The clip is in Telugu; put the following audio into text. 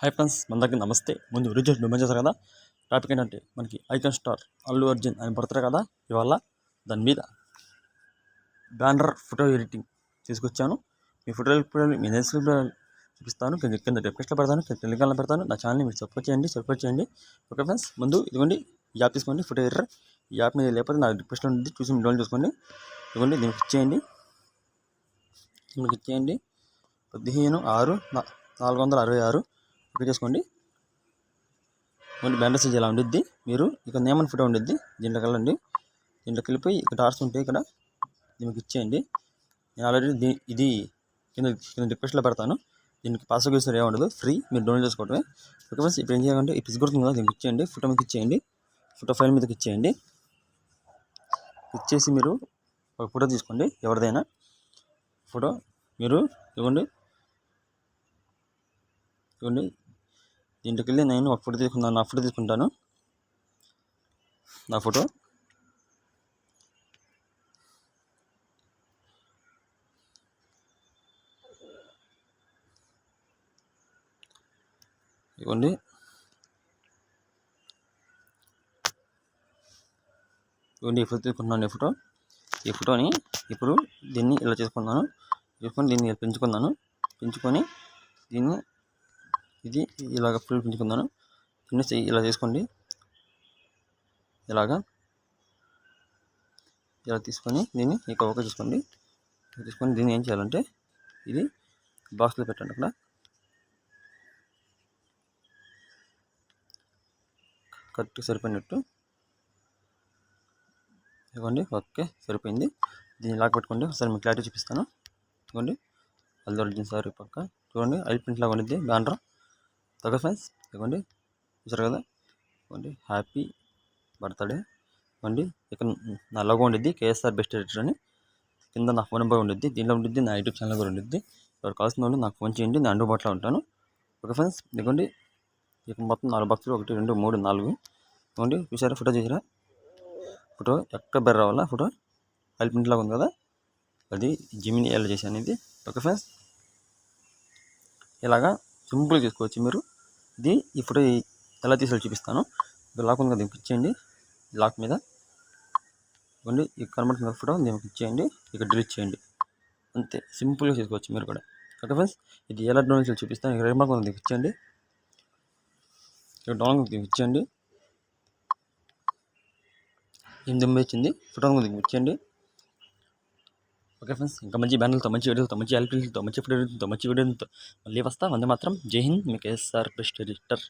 హాయ్ ఫ్రెండ్స్, అందరికీ నమస్తే. ముందు రిజల్ట్ చూసారు కదా. టాపిక్ ఏంటంటే మనకి ఐకాన్ స్టార్ అల్లు అర్జున్ ఆయన బర్త్డే కదా ఇవాళ. దాని మీద బ్యానర్ ఫోటో ఎడిటింగ్ తీసుకొచ్చాను. మీ ఫోటో మీ నేర్చుకుంటే చూపిస్తాను. కింద డిస్క్రిప్షన్లో పెడతాను, టెలిగ్రామ్లో పెడతాను. నా ఛానల్ని మీరు సపోర్ట్ చేయండి. ఓకే ఫ్రెండ్స్, ముందు ఇదిగోండి ఈ యాప్ తీసుకోండి, ఫోటో ఎడిటర్. ఈ యాప్ మీద లేకపోతే నా డిస్క్రిప్షన్లో ఉంది, చూసి డౌన్లోడ్ చేసుకోండి. ఇదిగోండి దీనికి ఇచ్చేయండి. 15/6/466 ఓకే చేసుకోండి. ఓన్లీ బ్యానర్ సైజ్ ఇలా ఉండిద్ది. మీరు ఇక నేమన్ ఫోటో ఉండిద్ది, దీంట్లోకి వెళ్ళండి. దీంట్లోకి వెళ్ళిపోయి ఇక్కడ డాట్స్ ఉంటాయి, ఇక్కడ దీనికి ఇచ్చేయండి. నేను ఆల్రెడీ ఇది కింద డిస్క్రిప్షన్లో పెడతాను. దీనికి పాస్వర్డ్ యూస్ ఏముండదు, ఫ్రీ, మీరు డౌన్లోడ్ చేసుకోవడమే. ఓకే ఫ్రెండ్స్, ఇప్పుడు ఏం చేయాలంటే ఈ పిస్ గుర్తుంది కదా, దీనికి ఇచ్చేయండి. ఫోటో మీకు ఇచ్చేయండి, ఫోటో ఫైల్ మీదకి ఇచ్చేయండి. ఇచ్చేసి మీరు ఒక ఫోటో తీసుకోండి, ఎవరిదైనా ఫోటో. మీరు ఇవ్వండి దీంట్లోకి వెళ్ళి నేను ఒక ఫోటో తీసుకున్నాను, నా ఫోటో తీసుకుంటాను. నా ఫోటో ఇవ్వండి. ఈ ఫోటో తీసుకుంటున్నాను. ఈ ఫోటోని ఇప్పుడు దీన్ని ఇలా చేసుకుని దీన్ని పెంచుకొని దీన్ని ఇది ఇలాగ ఫుల్ పెంచుకున్నాను. దీన్ని ఇలా చేసుకోండి. ఇలా తీసుకొని దీన్ని ఇక ఓకే తీసుకొని దీన్ని ఏం చేయాలంటే ఇది బాక్స్లో పెట్టండి. అక్కడ కరెక్ట్గా సరిపోయినట్టు ఇవ్వండి. ఓకే, సరిపోయింది. దీన్ని లాక్ పెట్టుకోండి. ఒకసారి మీకు క్లారిటీ చూపిస్తాను. ఇవ్వండి, అల్లు అర్జున్ సార్ పక్క చూడండి, ఐల్ ప్రింట్ లాగా ఉండిద్ది బ్యానర్. ఓకే ఫ్రెండ్స్, ఇవ్వండి, చూసారు కదా. ఇవ్వండి, హ్యాపీ బర్త్డే. ఇవ్వండి, ఇక్కడ నా లోగో ఉండిద్ది, కేఎస్ఆర్ బెస్ట్ ఎడిటర్ అని. కింద నా ఫోన్ నెంబర్ ఉండిద్ది, దీంట్లో ఉండిద్ది నా యూట్యూబ్ ఛానల్ కూడా ఉండిద్ది. ఎవరు కావాల్సిన వాళ్ళు నాకు ఫోన్ చేయండి, నేను అందుబాటులో ఉంటాను. ఓకే ఫ్రెండ్స్, ఇవ్వండి, ఇక మొత్తం 4 బాక్సులు, 1 2 3 4. ఇవ్వండి, చూసారా, ఫోటో చేసారా. ఫోటో ఎక్కడ బెర్ రావాలా, ఫోటో ఆయిల్ ప్రింట్ లాగా ఉంది కదా, అది జిమిని ఎలా చేశాను ఇది. ఓకే ఫ్రెండ్స్, ఇలాగా సింపుల్గా చేసుకోవచ్చు మీరు. ఈ ఫోటో ఎలా తీసాలో చూపిస్తాను. ఇక్కడ లాక్ ఉంది కదా, దీనికి ఇచ్చేయండి. లాక్ మీద ఇవ్వండి, ఈ కనబడుతున్న ఫోటో దీనికి ఇచ్చేయండి, ఇక్కడ డిలీట్ చేయండి. అంతే, సింపుల్గా చేసుకోవచ్చు మీరు కూడా. ఓకే ఫ్రెండ్స్, ఇది ఎలా డౌన్లోడ్ చేయాలో చూపిస్తాను. ఇక్కడ రిమార్క్ ఉంది, దీనికి ఇచ్చేయండి. ఇక్కడ డౌన్లోడ్ దీనికి ఇచ్చేయండి. 8 వచ్చింది. ఫోటో దీనికి ఇచ్చేయండి. ఓకే ఫ్రెండ్స్, ఇంకా మంచి బ్యానర్లతో, మంచి వీడియోలతో, మంచి ఎల్పీలతో, మంచి ఫోటోలతో, మంచి వీడియోలతో మళ్ళీ వస్తా. వందే మాత్రం. జై హింద్. మీ కేఎస్ఆర్ బెస్ట్ ఎడిటర్.